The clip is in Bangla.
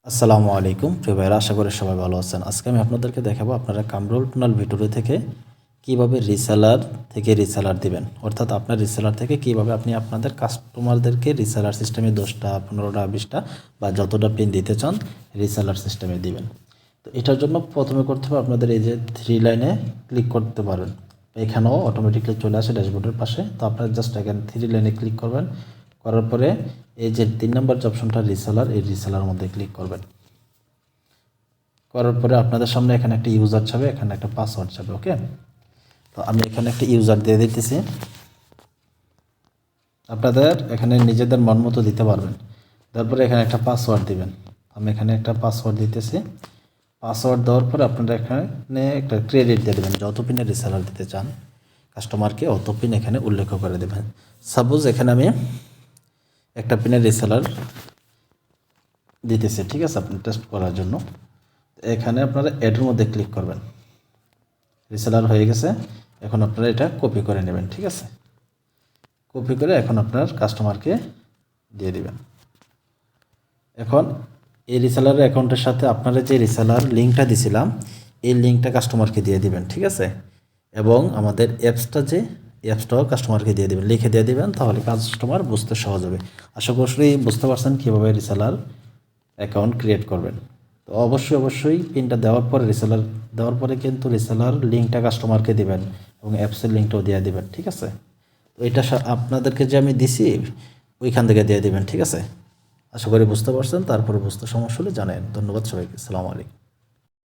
আসসালামু আলাইকুম প্রিয় ভাইরা, আশা করি সবাই ভালো আছেন। আজকে আমি আপনাদেরকে দেখাবো আপনারা কামরুল টুনাল ভিডিও থেকে কিভাবে রিসেলার দিবেন, অর্থাৎ আপনার রিসেলার থেকে কিভাবে আপনি আপনাদের কাস্টমারদেরকে রিসেলার সিস্টেমে 10টা 15টা 20টা বা যতটা পিন দিতে চান রিসেলার সিস্টেমে দিবেন। তো এটার জন্য প্রথমে করতে হবে আপনাদের এই যে 3 লাইনে ক্লিক করতে পারেন, এখানেও অটোমেটিকলি চলে আসে ড্যাশবোর্ডের পাশে। তো আপনারা জাস্ট এখানে 3 লাইনে ক্লিক করবেন, করার পরে এই যে 3 নম্বর যে অপশনটা রিসেলার, এই রিসেলার মধ্যে ক্লিক করবেন। করার পরে আপনাদের সামনে এখানে একটা ইউজার যাবে, এখানে একটা পাসওয়ার্ড যাবে। ওকে, তো আমি এখানে একটা ইউজার দিয়ে দিতেছি। আপনাদের এখানে নিজেদের মন মতো দিতে পারবেন। তারপরে এখানে একটা পাসওয়ার্ড দিবেন। আমি এখানে একটা পাসওয়ার্ড দিতেছি। পাসওয়ার্ড দেওয়ার পরে আপনারা এখানে একটা ক্রেডিট দিয়ে দেবেন, যত পিনের রিসেলার দিতে চান কাস্টমারকে অত পিন এখানে উল্লেখ করে দেবেন। সাপোজ এখানে আমি একটা পিনের রিসেলার দিতেছি, ঠিক আছে, আপনি টেস্ট করার জন্য। এখানে আপনারা এডের মধ্যে ক্লিক করবেন, রিসেলার হয়ে গেছে। এখন আপনারা এটা কপি করে নেবেন, ঠিক আছে। কপি করে এখন আপনার কাস্টমারকে দিয়ে দিবেন। এখন এই রিসেলারের অ্যাকাউন্টের সাথে আপনারা যে রিসেলার লিঙ্কটা দিছিলাম এই লিঙ্কটা কাস্টমারকে দিয়ে দিবেন, ঠিক আছে। এবং আমাদের অ্যাপসটাও কাস্টমারকে দিয়ে দিবেন, লিখে দিয়ে দিবেন, তাহলে কাস্টমার বুঝতে সহজ হবে। আশা করি বুঝতে পারছেন কীভাবে রিসেলার অ্যাকাউন্ট ক্রিয়েট করবেন। তো অবশ্যই পিনটা দেওয়ার পরে রিসেলার দেওয়ার পরে কিন্তু রিসেলার লিঙ্কটা কাস্টমারকে দিবেন এবং অ্যাপসের লিঙ্কটাও দিয়ে দিবেন, ঠিক আছে। তো এটা আপনাদেরকে যে আমি দিছি ওইখান থেকে দিয়ে দিবেন, ঠিক আছে। আশা করি বুঝতে পারছেন। তারপরে বুঝতে সমস্যা হলে জানেন। ধন্যবাদ সবাইকে। আসসালামু আলাইকুম।